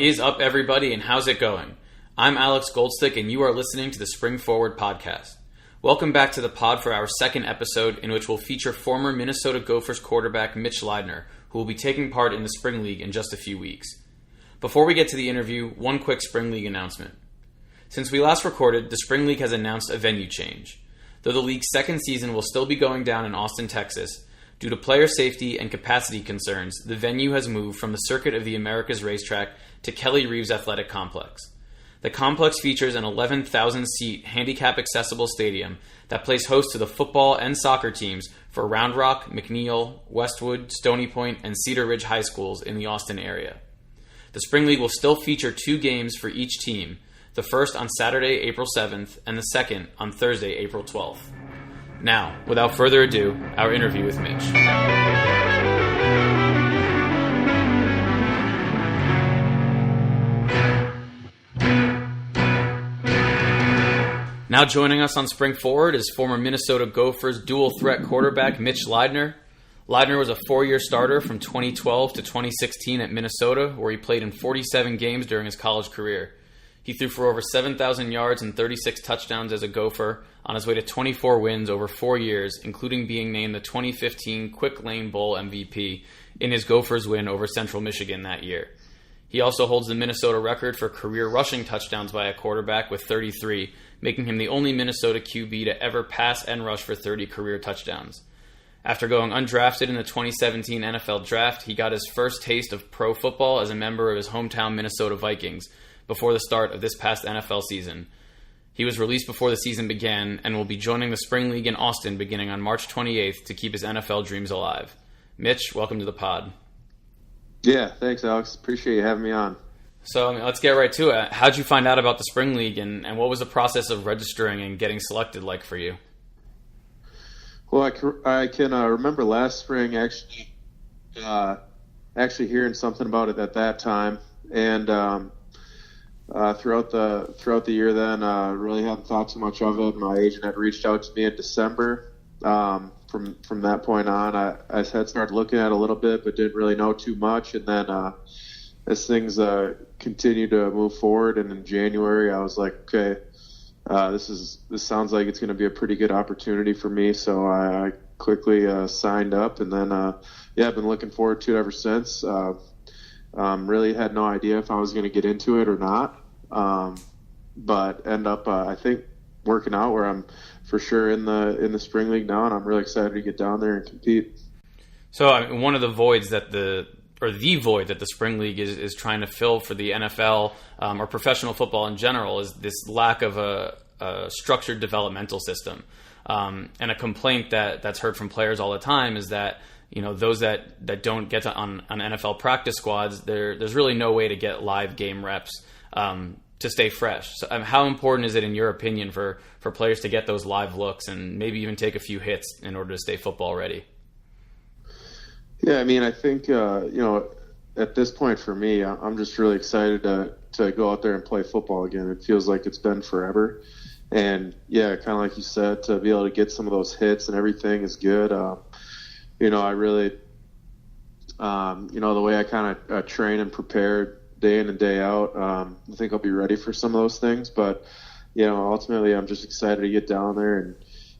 What is up, everybody, and how's it going? I'm Alex Goldstick, and you are listening to the Spring Forward podcast. Welcome back to the pod for our second episode, in which we'll feature former Minnesota Gophers quarterback Mitch Leidner, who will be taking part in the Spring League in just a few weeks. Before we get to the interview, one quick Spring League announcement. Since we last recorded, the Spring League has announced a venue change. Though the league's second season will still be going down in Austin, Texas, due to player safety and capacity concerns, the venue has moved from the Circuit of the Americas racetrack to Kelly Reeves Athletic Complex. The complex features an 11,000-seat handicap-accessible stadium that plays host to the football and soccer teams for Round Rock, McNeil, Westwood, Stony Point, and Cedar Ridge high schools in the Austin area. The Spring League will still feature 2 games for each team, the first on Saturday, April 7th, and the second on Thursday, April 12th. Now, without further ado, our interview with Mitch. Now joining us on Spring Forward is former Minnesota Gophers dual-threat quarterback Mitch Leidner. Leidner was a 4-year starter from 2012 to 2016 at Minnesota, where he played in 47 games during his college career. He threw for over 7,000 yards and 36 touchdowns as a Gopher on his way to 24 wins over 4 years, including being named the 2015 Quick Lane Bowl MVP in his Gophers win over Central Michigan that year. He also holds the Minnesota record for career rushing touchdowns by a quarterback with 33, making him the only Minnesota QB to ever pass and rush for 30 career touchdowns. After going undrafted in the 2017 NFL Draft, he got his first taste of pro football as a member of his hometown Minnesota Vikings before the start of this past NFL season. He was released before the season began and will be joining the Spring League in Austin beginning on March 28th to keep his NFL dreams alive. Mitch, welcome to the pod. Yeah, thanks, Alex. Appreciate you having me on. So let's get right to it. How'd you find out about the Spring League, and what was the process of registering and getting selected like for you? Well, I can remember last spring actually hearing something about it at that time, and throughout the year then, really hadn't thought too much of it. My agent had reached out to me in December. From that point on, I had started looking at it a little bit, but didn't really know too much. And then as things continued to move forward, and in January, I was like, okay, this sounds like it's going to be a pretty good opportunity for me. So I quickly signed up, and then I've been looking forward to it ever since. Really had no idea if I was going to get into it or not, but end up I think working out where I'm for sure in the Spring League now, and I'm really excited to get down there and compete. So one of the voids that the void that the Spring League is trying to fill for the NFL or professional football in general is this lack of a structured developmental system. And a complaint that's heard from players all the time is that, you know, those that don't get on NFL practice squads, there's really no way to get live game reps to stay fresh. So how important is it, in your opinion, for players to get those live looks and maybe even take a few hits in order to stay football ready? Yeah, I mean, I think, at this point for me, I'm just really excited to go out there and play football again. It feels like it's been forever. And, yeah, kind of like you said, to be able to get some of those hits and everything is good. I really, the way I kind of train and prepare day in and day out, I think I'll be ready for some of those things. But, ultimately I'm just excited to get down there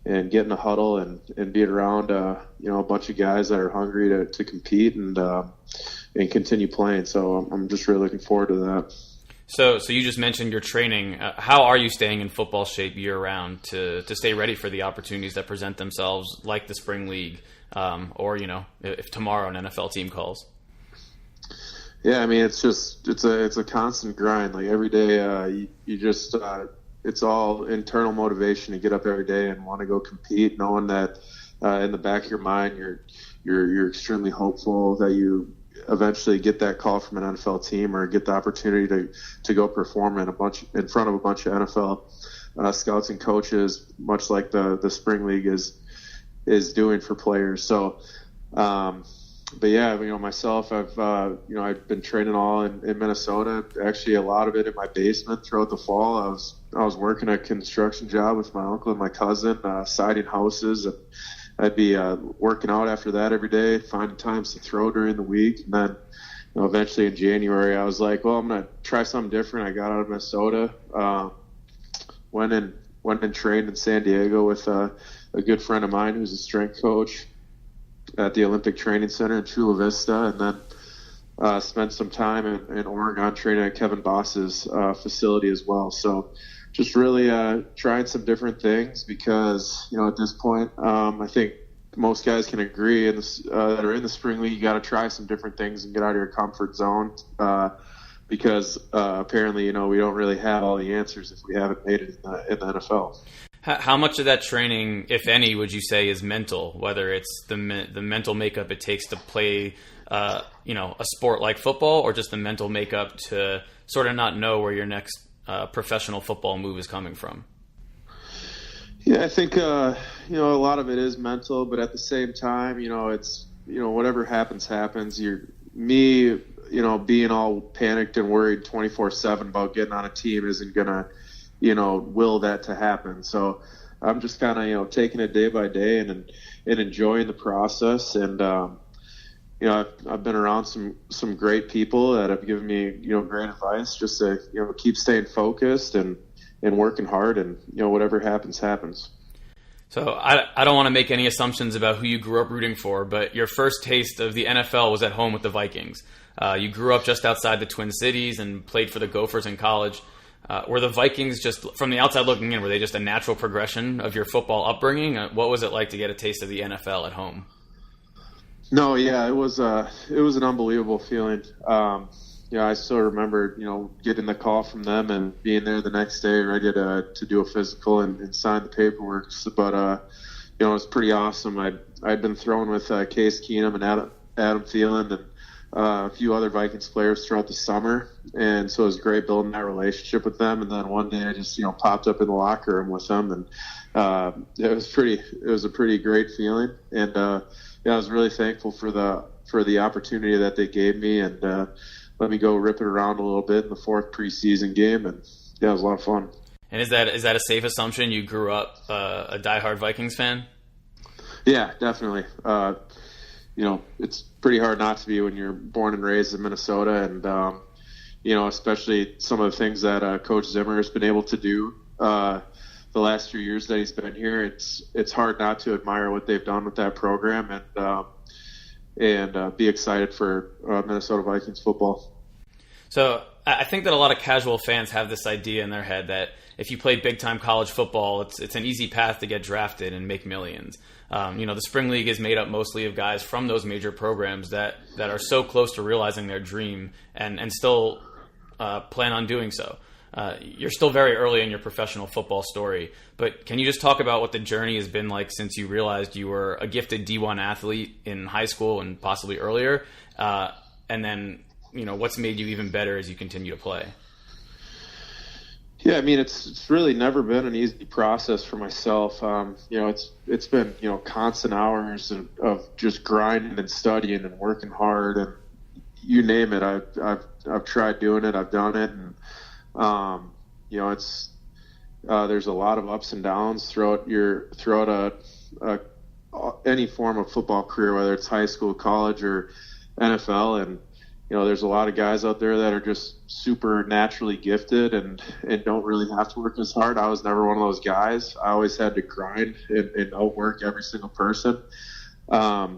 and get in a huddle and be around, a bunch of guys that are hungry to compete and continue playing. So I'm just really looking forward to that. So you just mentioned your training. How are you staying in football shape year-round to stay ready for the opportunities that present themselves, like the Spring League, or if tomorrow an NFL team calls? Yeah, I mean, it's a constant grind. Like every day, you just it's all internal motivation to get up every day and want to go compete, knowing that in the back of your mind, you're extremely hopeful that you eventually get that call from an NFL team or get the opportunity to go perform in front of a bunch of NFL scouts and coaches, much like the Spring League is doing for players. So, but yeah, myself, I've been training all in Minnesota. Actually, a lot of it in my basement throughout the fall. I was working a construction job with my uncle and my cousin, siding houses, and I'd be working out after that every day, finding times to throw during the week, and then eventually in January, I was like, well, I'm going to try something different. I got out of Minnesota, went and trained in San Diego with a good friend of mine who's a strength coach at the Olympic Training Center in Chula Vista, and then spent some time in Oregon training at Kevin Boss's facility as well. So just really trying some different things because, at this point, I think most guys can agree that are in the spring league, you got to try some different things and get out of your comfort zone because apparently, we don't really have all the answers if we haven't made it in the NFL. How much of that training, if any, would you say is mental, whether it's the mental makeup it takes to play a sport like football, or just the mental makeup to sort of not know where your next professional football move is coming from? Yeah, I think, a lot of it is mental, but at the same time, it's, whatever happens. Being all panicked and worried 24/7 about getting on a team isn't going to, will that to happen. So I'm just kind of, taking it day by day and enjoying the process. And, I've been around some great people that have given me, great advice just to, keep staying focused and working hard, and, whatever happens. So I don't want to make any assumptions about who you grew up rooting for, but your first taste of the NFL was at home with the Vikings. You grew up just outside the Twin Cities and played for the Gophers in college. Were the Vikings, just from the outside looking in, were they just a natural progression of your football upbringing? What was it like to get a taste of the NFL at home? No, yeah, it was an unbelievable feeling. I still remember, getting the call from them and being there the next day ready to do a physical and sign the paperwork. But, it was pretty awesome. I'd been thrown with Case Keenum and Adam Thielen and a few other Vikings players throughout the summer. And so it was great building that relationship with them. And then one day I just, popped up in the locker room with them. And it was a pretty great feeling. And I was really thankful for the opportunity that they gave me, and let me go rip it around a little bit in the fourth preseason game, and it was a lot of fun. And is that a safe assumption? You grew up a diehard Vikings fan? Yeah, definitely. It's pretty hard not to be when you're born and raised in Minnesota, and especially some of the things that Coach Zimmer has been able to do the last few years that he's been here. It's hard not to admire what they've done with that program, and be excited for Minnesota Vikings football. So I think that a lot of casual fans have this idea in their head that if you play big-time college football, it's an easy path to get drafted and make millions. The Spring League is made up mostly of guys from those major programs that are so close to realizing their dream and still plan on doing so. You're still very early in your professional football story, but can you just talk about what the journey has been like since you realized you were a gifted D1 athlete in high school and possibly earlier, and then what's made you even better as you continue to play? Yeah, I mean, it's really never been an easy process for myself. It's been constant hours of just grinding and studying and working hard, and you name it. I've tried doing it. I've done it, and there's a lot of ups and downs throughout any form of football career, whether it's high school, college, or NFL. And there's a lot of guys out there that are just super naturally gifted and don't really have to work as hard. I was never one of those guys. I always had to grind and outwork every single person. My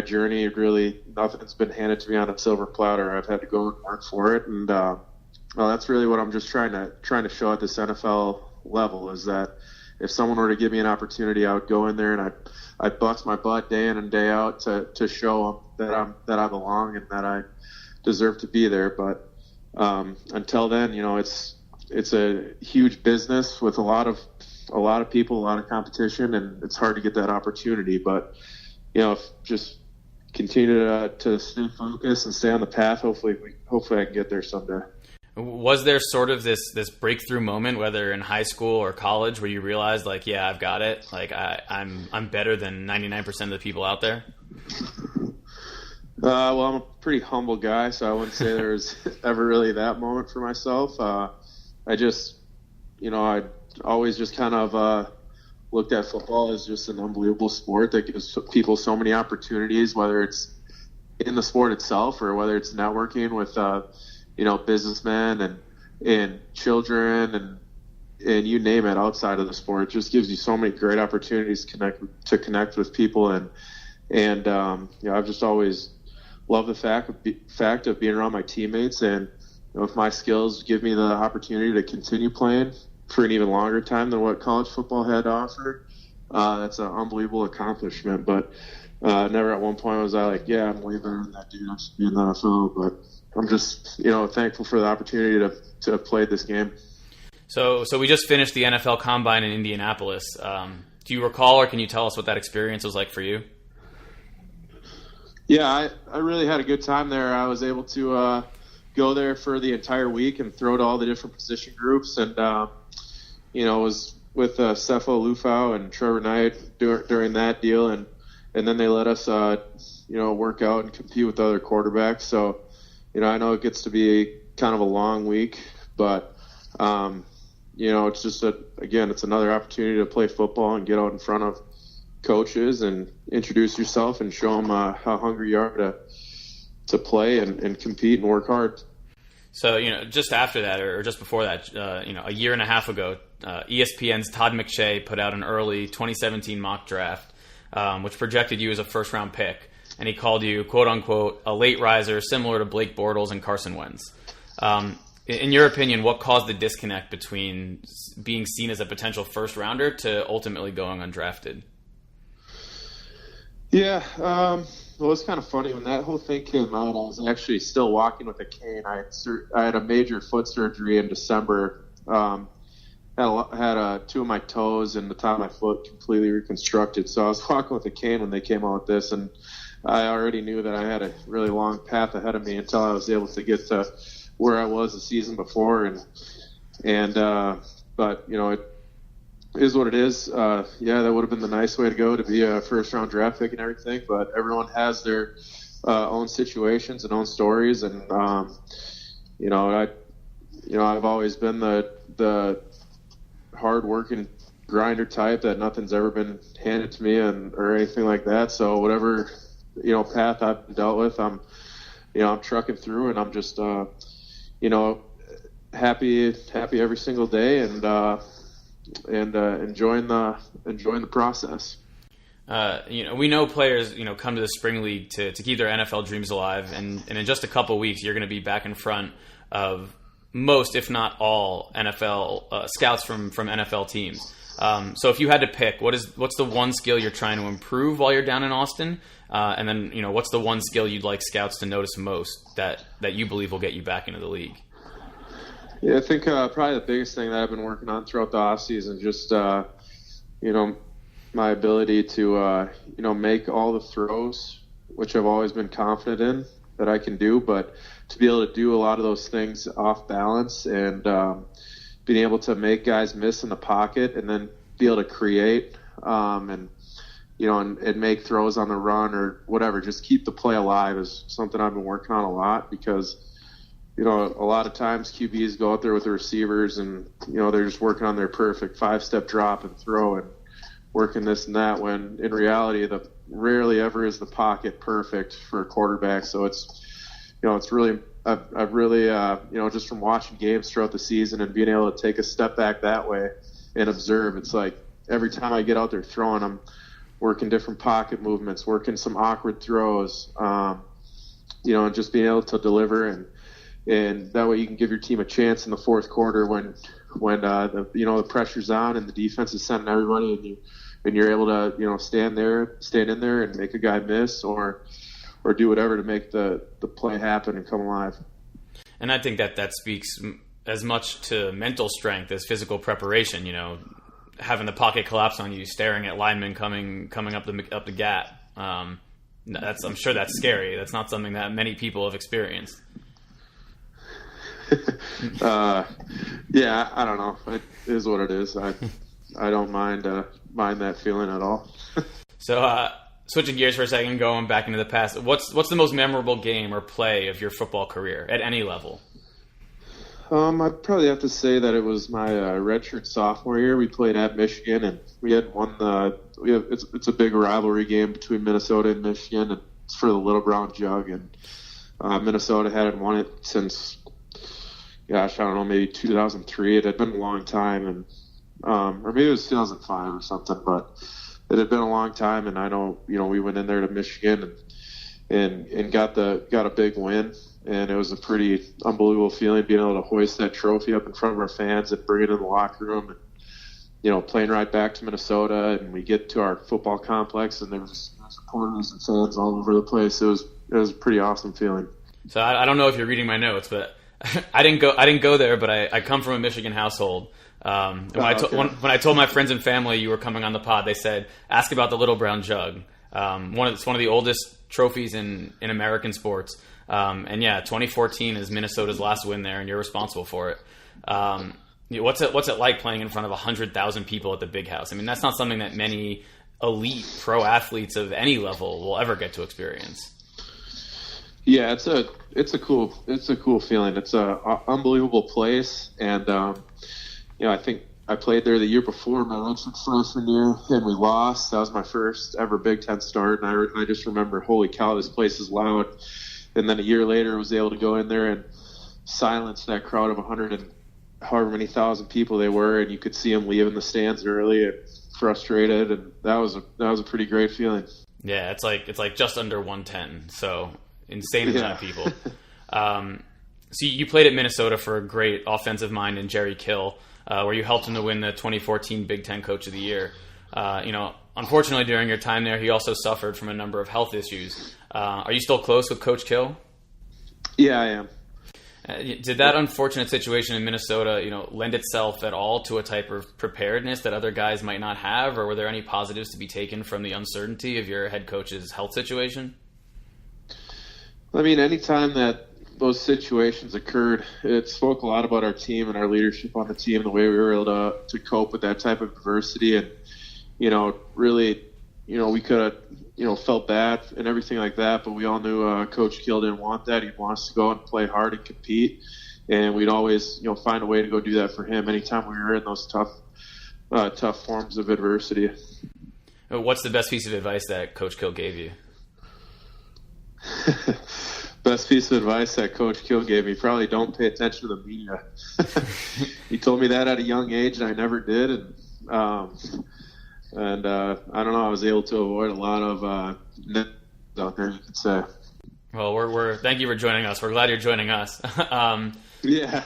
journey, really nothing's been handed to me on a silver platter. I've had to go and work for it, and that's really what I'm just trying to show at this NFL level, is that if someone were to give me an opportunity, I would go in there and I'd bust my butt day in and day out to show them that I belong and that I deserve to be there. But until then, it's a huge business with a lot of people, a lot of competition, and it's hard to get that opportunity. But just continue to stay focused and stay on the path. Hopefully I can get there someday. Was there sort of this breakthrough moment, whether in high school or college, where you realized, like, yeah, I've got it. Like I'm better than 99% of the people out there? Well, I'm a pretty humble guy, so I wouldn't say there was ever really that moment for myself. I just, I always just kind of looked at football as just an unbelievable sport that gives people so many opportunities, whether it's in the sport itself, or whether it's networking with businessmen and children and you name it outside of the sport. It just gives you so many great opportunities to connect with people, and I've just always loved the fact of being around my teammates, and if my skills give me the opportunity to continue playing for an even longer time than what college football had to offer, that's an unbelievable accomplishment. But never at one point was I like, yeah, I'm way better than that dude, I should be in the NFL. But I'm just thankful for the opportunity to have played this game. So we just finished the NFL Combine in Indianapolis. Do you recall, or can you tell us what that experience was like for you? Yeah, I really had a good time there. I was able to go there for the entire week and throw to all the different position groups, and was with Cepho Lufau and Trevor Knight during that deal, and then they let us work out and compete with other quarterbacks. So I know it gets to be kind of a long week, but it's just it's another opportunity to play football and get out in front of coaches and introduce yourself and show them how hungry you are to play and compete and work hard. So, just after that, or just before that, a year and a half ago, ESPN's Todd McShay put out an early 2017 mock draft, which projected you as a first-round pick, and he called you, quote-unquote, a late riser similar to Blake Bortles and Carson Wentz. In your opinion, what caused the disconnect between being seen as a potential first-rounder to ultimately going undrafted? Yeah, well, it's kind of funny. When that whole thing came out, I was actually still walking with a cane. I had a major foot surgery in December. Had two of my toes and the top of my foot completely reconstructed. So I was walking with a cane when they came out with this, and I already knew that I had a really long path ahead of me until I was able to get to where I was the season before. But it is what it is. That would have been the nice way to go, to be a first-round draft pick and everything. But everyone has their own situations and own stories, and I've always been the hard-working grinder type that nothing's ever been handed to me or anything like that. So whatever path I've dealt with, I'm trucking through, and I'm just happy every single day, and enjoying the process. We know players, come to the spring league to keep their NFL dreams alive, and in just a couple weeks, you're going to be back in front of most, if not all, NFL scouts from NFL teams. So if you had to pick, what's the one skill you're trying to improve while you're down in Austin, and then what's the one skill you'd like scouts to notice most that you believe will get you back into the league? Yeah, I think probably the biggest thing that I've been working on throughout the offseason, just my ability to make all the throws, which I've always been confident in that I can do, but to be able to do a lot of those things off balance, and being able to make guys miss in the pocket, and then be able to create and make throws on the run or whatever, just keep the play alive, is something I've been working on a lot, because a lot of times QBs go out there with the receivers and, they're just working on their perfect 5-step drop and throw and working this and that, when in reality, rarely ever is the pocket perfect for a quarterback. So it's really, I've really, just from watching games throughout the season and being able to take a step back that way and observe, it's like every time I get out there throwing, I'm working different pocket movements, working some awkward throws, and just being able to deliver, and that way you can give your team a chance in the fourth quarter when the pressure's on and the defense is sending everybody, and you're able to stand in there and make a guy miss or do whatever to make the play happen and come alive. And I think that speaks as much to mental strength as physical preparation. Having the pocket collapse on you, staring at linemen coming up the gap. I'm sure that's scary. That's not something that many people have experienced. Yeah, I don't know. It is what it is. I don't mind that feeling at all. So, switching gears for a second, going back into the past, what's the most memorable game or play of your football career at any level? I'd probably have to say that it was my redshirt sophomore year. We played at Michigan, and we had won it's a big rivalry game between Minnesota and Michigan, It's for the Little Brown Jug, and Minnesota hadn't won it since, gosh, I don't know, maybe 2003. It had been a long time, and or maybe it was 2005 or something, but it had been a long time. And I know, we went in there to Michigan and got a big win, and it was a pretty unbelievable feeling being able to hoist that trophy up in front of our fans and bring it in the locker room, and playing right back to Minnesota. And we get to our football complex, and there was supporters and fans all over the place. It was a pretty awesome feeling. So I don't know if you're reading my notes, but I didn't go there, but I come from a Michigan household. When I told my friends and family you were coming on the pod, they said, ask about the Little Brown Jug. It's one of the oldest trophies in American sports. And yeah, 2014 is Minnesota's last win there, and you're responsible for it. What's it like playing in front of 100,000 people at the Big House? I mean, that's not something that many elite pro athletes of any level will ever get to experience. Yeah, it's a cool feeling. It's a unbelievable place, and I think I played there the year before my redshirt freshman year, and we lost. That was my first ever Big Ten start, and I just remember, holy cow, this place is loud. And then a year later, I was able to go in there and silence that crowd of 100 and however many thousand people they were, and you could see them leaving the stands early and frustrated, and that was a pretty great feeling. Yeah, it's like just under 110, so insane amount of people. So you played at Minnesota for a great offensive mind in Jerry Kill, where you helped him to win the 2014 Big Ten Coach of the Year. Unfortunately, during your time there, he also suffered from a number of health issues. Are you still close with Coach Kill? Yeah, I am. Did that unfortunate situation in Minnesota, lend itself at all to a type of preparedness that other guys might not have, or were there any positives to be taken from the uncertainty of your head coach's health situation? I mean, anytime that those situations occurred, it spoke a lot about our team and our leadership on the team, the way we were able to cope with that type of adversity. And, really, we could have, felt bad and everything like that, but we all knew Coach Gill didn't want that. He'd want us to go and play hard and compete. And we'd always, find a way to go do that for him anytime we were in those tough forms of adversity. What's the best piece of advice that Coach Gill gave you? Best piece of advice that Coach Gill gave me, probably don't pay attention to the media. He told me that at a young age, and I never did. And I don't know, I was able to avoid a lot of out there, you could say. Well, we're thank you for joining us. We're glad you're joining us. Yeah.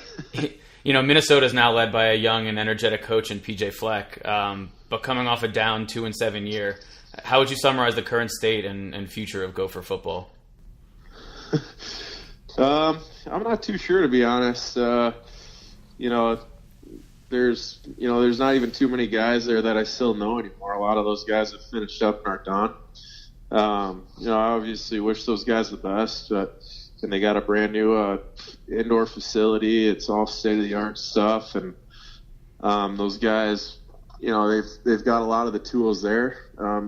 Minnesota is now led by a young and energetic coach in PJ Fleck, but coming off a down 2-7 year. How would you summarize the current state and future of Gopher football? I'm not too sure, to be honest. There's not even too many guys there that I still know anymore. A lot of those guys have finished up and are done. I obviously wish those guys the best, and they got a brand new indoor facility. It's all state of the art stuff, and those guys, they've got a lot of the tools there.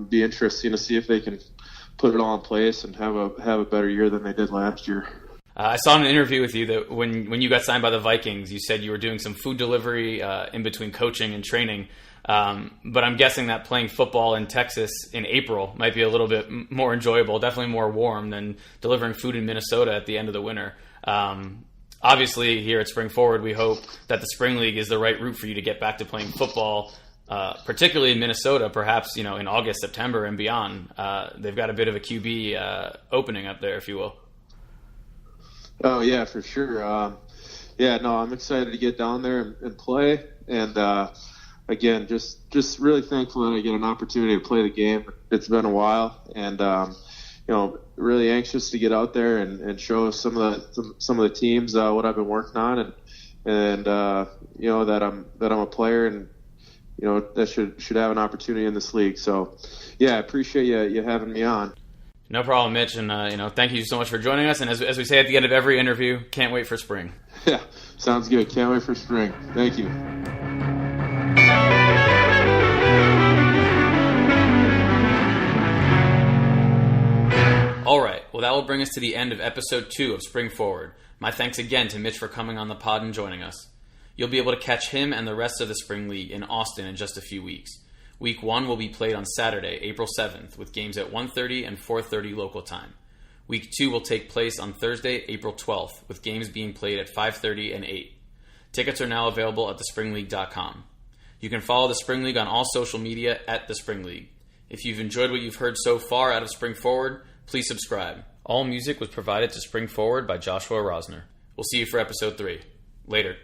Be interesting to see if they can put it all in place and have a better year than they did last year. I saw in an interview with you that when you got signed by the Vikings, you said you were doing some food delivery in between coaching and training. But I'm guessing that playing football in Texas in April might be a little bit more enjoyable, definitely more warm than delivering food in Minnesota at the end of the winter. Obviously, here at Spring Forward, we hope that the Spring League is the right route for you to get back to playing football, particularly in Minnesota, perhaps in August, September, and beyond. They've got a bit of a QB opening up there, if you will. Oh, yeah, for sure. I'm excited to get down there and play. And, again, just really thankful that I get an opportunity to play the game. It's been a while. And, really anxious to get out there and show some of the teams what I've been working on. And that I'm a player and, that should have an opportunity in this league. So, yeah, I appreciate you having me on. No problem, Mitch, and thank you so much for joining us. And as we say at the end of every interview, can't wait for spring. Yeah, sounds good. Can't wait for spring. Thank you. All right, well, that will bring us to the end of episode 2 of Spring Forward. My thanks again to Mitch for coming on the pod and joining us. You'll be able to catch him and the rest of the Spring League in Austin in just a few weeks. Week 1 will be played on Saturday, April 7th, with games at 1:30 and 4:30 local time. Week 2 will take place on Thursday, April 12th, with games being played at 5:30 and 8. Tickets are now available at thespringleague.com. You can follow the Spring League on all social media at the Spring League. If you've enjoyed what you've heard so far out of Spring Forward, please subscribe. All music was provided to Spring Forward by Joshua Rosner. We'll see you for episode 3. Later.